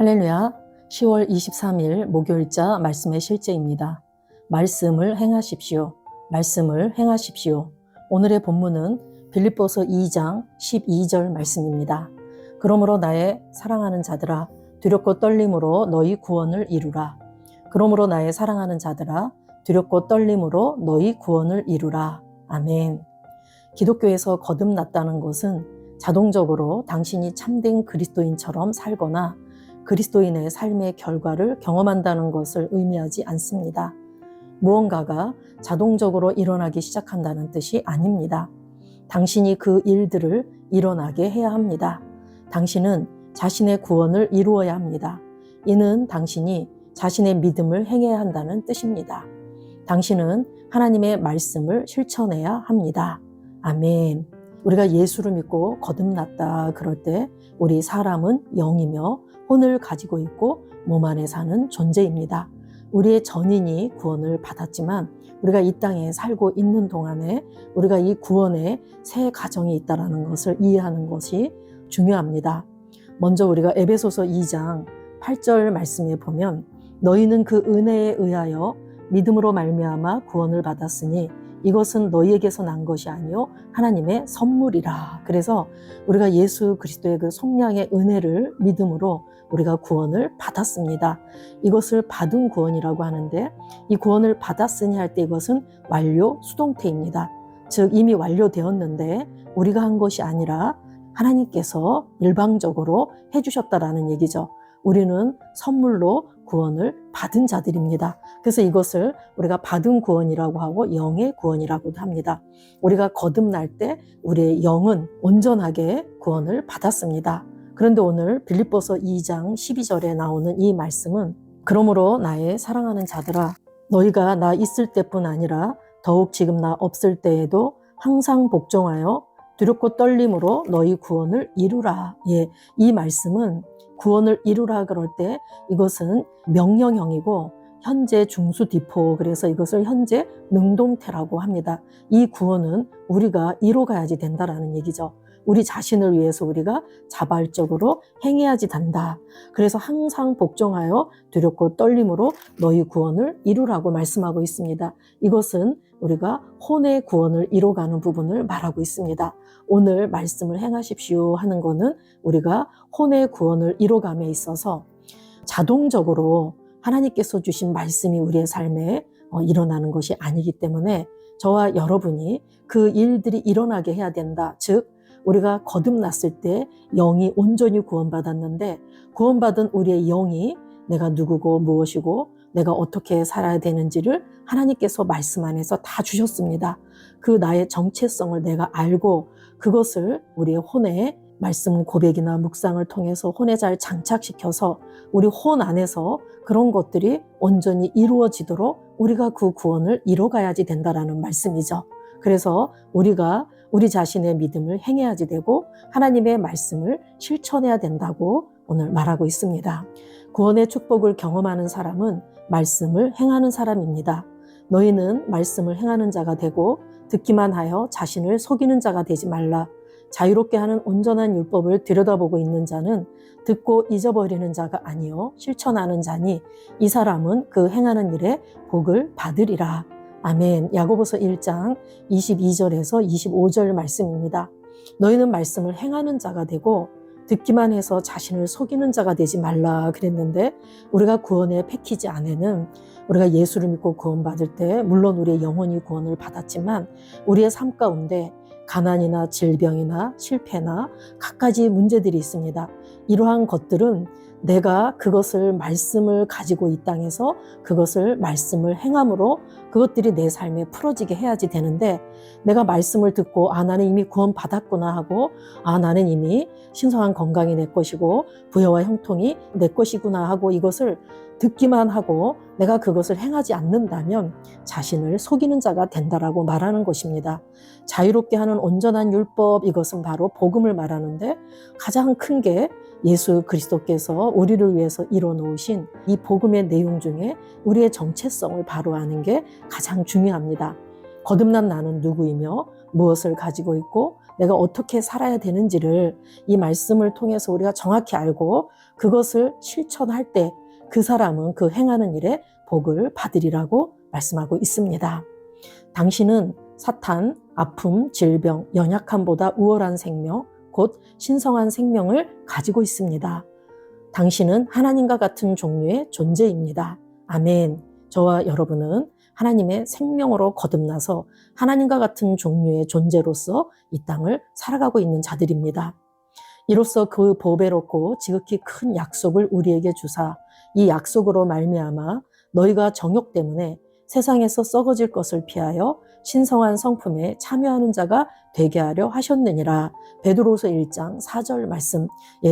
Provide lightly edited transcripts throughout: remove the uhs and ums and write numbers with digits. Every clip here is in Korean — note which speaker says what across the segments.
Speaker 1: 할렐루야. 10월 23일 목요일자 말씀의 실제입니다. 말씀을 행하십시오. 말씀을 행하십시오. 오늘의 본문은 빌립보서 2장 12절 말씀입니다. 그러므로 나의 사랑하는 자들아 두렵고 떨림으로 너희 구원을 이루라. 그러므로 나의 사랑하는 자들아 두렵고 떨림으로 너희 구원을 이루라. 아멘. 기독교에서 거듭났다는 것은 자동적으로 당신이 참된 그리스도인처럼 살거나 그리스도인의 삶의 결과를 경험한다는 것을 의미하지 않습니다. 무언가가 자동적으로 일어나기 시작한다는 뜻이 아닙니다. 당신이 그 일들을 일어나게 해야 합니다. 당신은 자신의 구원을 이루어야 합니다. 이는 당신이 자신의 믿음을 행해야 한다는 뜻입니다. 당신은 하나님의 말씀을 실천해야 합니다. 아멘. 우리가 예수를 믿고 거듭났다 그럴 때 우리 사람은 영이며 혼을 가지고 있고 몸 안에 사는 존재입니다. 우리의 전인이 구원을 받았지만 우리가 이 땅에 살고 있는 동안에 우리가 이 구원의 새 과정이 있다는 것을 이해하는 것이 중요합니다. 먼저 우리가 에베소서 2장 8절 말씀에 보면 너희는 그 은혜에 의하여 믿음으로 말미암아 구원을 받았으니 이것은 너희에게서 난 것이 아니요 하나님의 선물이라. 그래서 우리가 예수 그리스도의 그 속량의 은혜를 믿음으로 우리가 구원을 받았습니다. 이것을 받은 구원이라고 하는데 이 구원을 받았으니 할 때 이것은 완료 수동태입니다. 즉 이미 완료되었는데 우리가 한 것이 아니라 하나님께서 일방적으로 해주셨다라는 얘기죠. 우리는 선물로 구원을 받은 자들입니다. 그래서 이것을 우리가 받은 구원이라고 하고 영의 구원이라고도 합니다. 우리가 거듭날 때 우리의 영은 온전하게 구원을 받았습니다. 그런데 오늘 빌립보서 2장 12절에 나오는 이 말씀은 그러므로 나의 사랑하는 자들아 너희가 나 있을 때뿐 아니라 더욱 지금 나 없을 때에도 항상 복종하여 두렵고 떨림으로 너희 구원을 이루라. 이 말씀은 구원을 이루라 그럴 때 이것은 명령형이고 현재 중수디포 그래서 이것을 현재 능동태라고 합니다. 이 구원은 우리가 이뤄가야지 된다라는 얘기죠. 우리 자신을 위해서 우리가 자발적으로 행해야지 된다. 그래서 항상 복종하여 두렵고 떨림으로 너희 구원을 이루라고 말씀하고 있습니다. 이것은 우리가 혼의 구원을 이뤄가는 부분을 말하고 있습니다. 오늘 말씀을 행하십시오 하는 것은 우리가 혼의 구원을 이뤄감에 있어서 자동적으로 하나님께서 주신 말씀이 우리의 삶에 일어나는 것이 아니기 때문에 저와 여러분이 그 일들이 일어나게 해야 된다. 즉 우리가 거듭났을 때 영이 온전히 구원받았는데 구원받은 우리의 영이 내가 누구고 무엇이고 내가 어떻게 살아야 되는지를 하나님께서 말씀 안에서 다 주셨습니다. 그 나의 정체성을 내가 알고 그것을 우리의 혼에 말씀 고백이나 묵상을 통해서 혼에 잘 장착시켜서 우리 혼 안에서 그런 것들이 온전히 이루어지도록 우리가 그 구원을 이뤄가야지 된다라는 말씀이죠. 그래서 우리가 우리 자신의 믿음을 행해야지 되고 하나님의 말씀을 실천해야 된다고 오늘 말하고 있습니다. 구원의 축복을 경험하는 사람은 말씀을 행하는 사람입니다. 너희는 말씀을 행하는 자가 되고 듣기만 하여 자신을 속이는 자가 되지 말라. 자유롭게 하는 온전한 율법을 들여다보고 있는 자는 듣고 잊어버리는 자가 아니요 실천하는 자니 이 사람은 그 행하는 일에 복을 받으리라. 아멘. 야고보서 1장 22절에서 25절 말씀입니다. 너희는 말씀을 행하는 자가 되고 듣기만 해서 자신을 속이는 자가 되지 말라 그랬는데 우리가 구원의 패키지 안에는 우리가 예수를 믿고 구원받을 때 물론 우리의 영혼이 구원을 받았지만 우리의 삶 가운데 가난이나 질병이나 실패나 갖가지 문제들이 있습니다. 이러한 것들은 내가 그것을 말씀을 가지고 이 땅에서 그것을 말씀을 행함으로 그것들이 내 삶에 풀어지게 해야지 되는데 내가 말씀을 듣고 나는 이미 구원 받았구나 하고 나는 이미 신성한 건강이 내 것이고 부여와 형통이 내 것이구나 하고 이것을 듣기만 하고 내가 그것을 행하지 않는다면 자신을 속이는 자가 된다라고 말하는 것입니다. 자유롭게 하는 온전한 율법 이것은 바로 복음을 말하는데 가장 큰 게 예수 그리스도께서 우리를 위해서 이뤄놓으신 이 복음의 내용 중에 우리의 정체성을 바로 아는 게 가장 중요합니다. 거듭난 나는 누구이며 무엇을 가지고 있고 내가 어떻게 살아야 되는지를 이 말씀을 통해서 우리가 정확히 알고 그것을 실천할 때 그 사람은 그 행하는 일에 복을 받으리라고 말씀하고 있습니다. 당신은 사탄, 아픔, 질병, 연약함보다 우월한 생명, 곧 신성한 생명을 가지고 있습니다. 당신은 하나님과 같은 종류의 존재입니다. 아멘. 저와 여러분은 하나님의 생명으로 거듭나서 하나님과 같은 종류의 존재로서 이 땅을 살아가고 있는 자들입니다. 이로써 그 보배롭고 지극히 큰 약속을 우리에게 주사 이 약속으로 말미암아 너희가 정욕 때문에 세상에서 썩어질 것을 피하여 신성한 성품에 참여하는 자가 되게 하려 하셨느니라. 베드로서 1장 4절 말씀.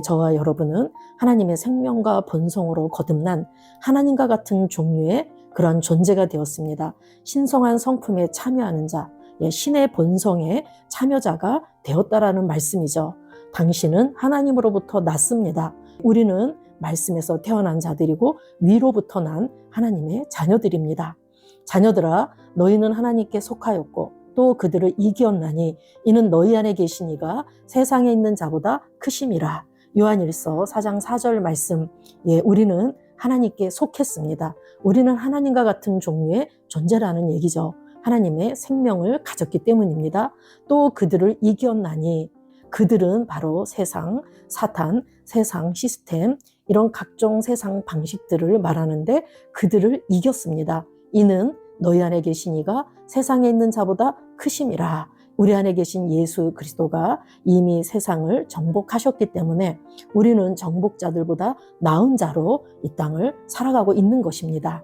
Speaker 1: 저와 여러분은 하나님의 생명과 본성으로 거듭난 하나님과 같은 종류의 그러한 존재가 되었습니다. 신성한 성품에 참여하는 자, 신의 본성의 참여자가 되었다라는 말씀이죠. 당신은 하나님으로부터 났습니다. 우리는 말씀에서 태어난 자들이고 위로부터 난 하나님의 자녀들입니다. 자녀들아, 너희는 하나님께 속하였고 또 그들을 이기었나니 이는 너희 안에 계신 이가 세상에 있는 자보다 크심이라. 요한일서 4장 4절 말씀. 우리는 하나님께 속했습니다. 우리는 하나님과 같은 종류의 존재라는 얘기죠. 하나님의 생명을 가졌기 때문입니다. 또 그들을 이기었나니 그들은 바로 세상, 사탄, 세상 시스템, 이런 각종 세상 방식들을 말하는데 그들을 이겼습니다. 이는 너희 안에 계신 이가 세상에 있는 자보다 크심이라. 우리 안에 계신 예수 그리스도가 이미 세상을 정복하셨기 때문에 우리는 정복자들보다 나은 자로 이 땅을 살아가고 있는 것입니다.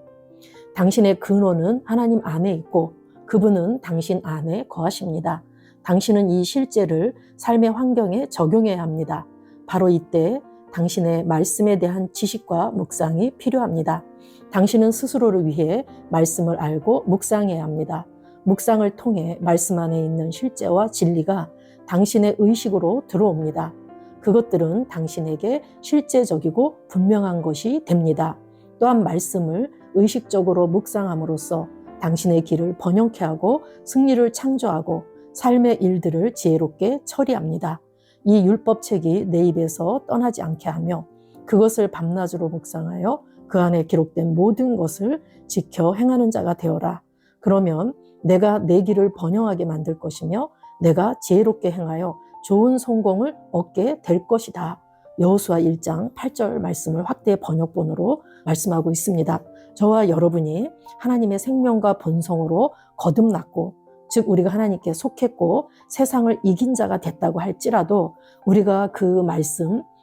Speaker 1: 당신의 근원은 하나님 안에 있고 그분은 당신 안에 거하십니다. 당신은 이 실제를 삶의 환경에 적용해야 합니다. 바로 이때 당신의 말씀에 대한 지식과 묵상이 필요합니다. 당신은 스스로를 위해 말씀을 알고 묵상해야 합니다. 묵상을 통해 말씀 안에 있는 실제와 진리가 당신의 의식으로 들어옵니다. 그것들은 당신에게 실제적이고 분명한 것이 됩니다. 또한 말씀을 의식적으로 묵상함으로써 당신의 길을 번영케 하고 승리를 창조하고 삶의 일들을 지혜롭게 처리합니다. 이 율법책이 내 입에서 떠나지 않게 하며 그것을 밤낮으로 묵상하여 그 안에 기록된 모든 것을 지켜 행하는 자가 되어라. 그러면 내가 내 길을 번영하게 만들 것이며 내가 지혜롭게 행하여 좋은 성공을 얻게 될 것이다. 여호수아 1장 8절 말씀을 확대 번역본으로 말씀하고 있습니다. 저와 여러분이 하나님의 생명과 본성으로 거듭났고 즉 우리가 하나님께 속했고 세상을 이긴 자가 됐다고 할지라도 우리가 그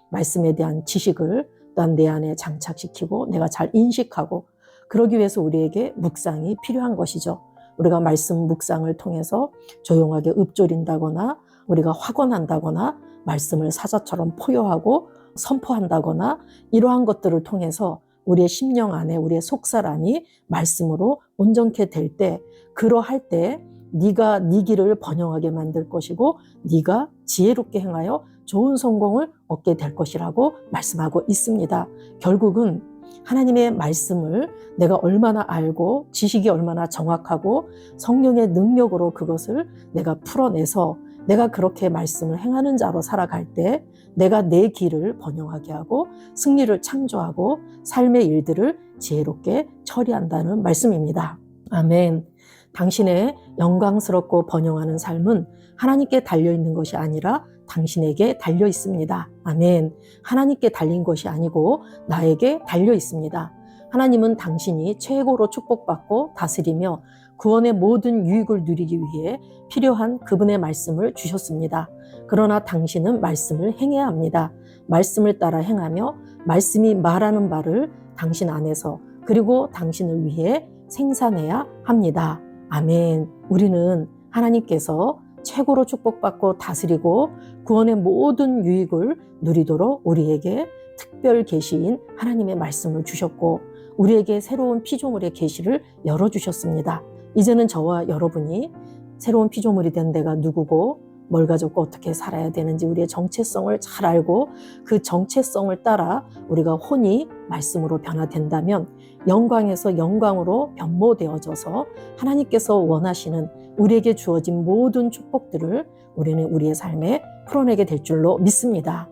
Speaker 1: 말씀에 대한 지식을 또한 내 안에 장착시키고 내가 잘 인식하고 그러기 위해서 우리에게 묵상이 필요한 것이죠. 우리가 말씀 묵상을 통해서 조용하게 읊조린다거나 우리가 확언한다거나 말씀을 사자처럼 포효하고 선포한다거나 이러한 것들을 통해서 우리의 심령 안에 우리의 속사람이 말씀으로 온전케 될 때 그러할 때 네가 네 길을 번영하게 만들 것이고 네가 지혜롭게 행하여 좋은 성공을 얻게 될 것이라고 말씀하고 있습니다. 결국은 하나님의 말씀을 내가 얼마나 알고 지식이 얼마나 정확하고 성령의 능력으로 그것을 내가 풀어내서 내가 그렇게 말씀을 행하는 자로 살아갈 때 내가 내 길을 번영하게 하고 승리를 창조하고 삶의 일들을 지혜롭게 처리한다는 말씀입니다. 아멘. 당신의 영광스럽고 번영하는 삶은 하나님께 달려있는 것이 아니라 당신에게 달려 있습니다. 아멘. 하나님께 달린 것이 아니고 나에게 달려 있습니다. 하나님은 당신이 최고로 축복받고 다스리며 구원의 모든 유익을 누리기 위해 필요한 그분의 말씀을 주셨습니다. 그러나 당신은 말씀을 행해야 합니다. 말씀을 따라 행하며 말씀이 말하는 바를 당신 안에서 그리고 당신을 위해 생산해야 합니다. 아멘. 우리는 하나님께서 최고로 축복받고 다스리고 구원의 모든 유익을 누리도록 우리에게 특별 계시인 하나님의 말씀을 주셨고 우리에게 새로운 피조물의 계시를 열어주셨습니다. 이제는 저와 여러분이 새로운 피조물이 된 내가 누구고 뭘 가지고 어떻게 살아야 되는지 우리의 정체성을 잘 알고 그 정체성을 따라 우리가 혼이 말씀으로 변화된다면 영광에서 영광으로 변모되어져서 하나님께서 원하시는 우리에게 주어진 모든 축복들을 우리는 우리의 삶에 풀어내게 될 줄로 믿습니다.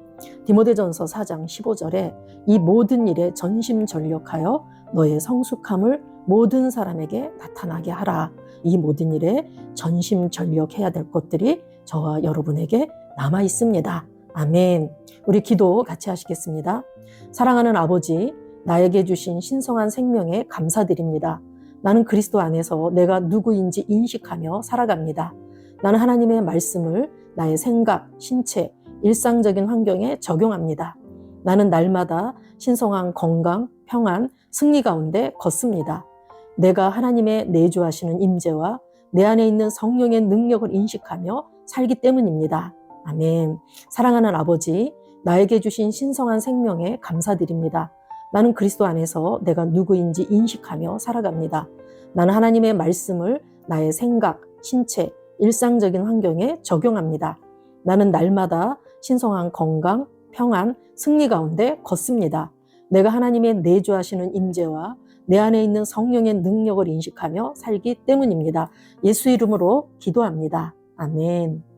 Speaker 1: 디모데전서 4장 15절에 이 모든 일에 전심전력하여 너의 성숙함을 모든 사람에게 나타나게 하라. 이 모든 일에 전심전력해야 될 것들이 저와 여러분에게 남아 있습니다. 아멘. 우리 기도 같이 하시겠습니다. 사랑하는 아버지, 나에게 주신 신성한 생명에 감사드립니다. 나는 그리스도 안에서 내가 누구인지 인식하며 살아갑니다. 나는 하나님의 말씀을 나의 생각, 신체, 일상적인 환경에 적용합니다. 나는 날마다 신성한 건강, 평안, 승리 가운데 걷습니다. 내가 하나님의 내주하시는 임재와 내 안에 있는 성령의 능력을 인식하며 살기 때문입니다. 아멘. 사랑하는 아버지, 나에게 주신 신성한 생명에 감사드립니다. 나는 그리스도 안에서 내가 누구인지 인식하며 살아갑니다. 나는 하나님의 말씀을 나의 생각, 신체, 일상적인 환경에 적용합니다. 나는 날마다 신성한 건강, 평안, 승리 가운데 걷습니다. 내가 하나님의 내주하시는 임재와 내 안에 있는 성령의 능력을 인식하며 살기 때문입니다. 예수 이름으로 기도합니다. 아멘.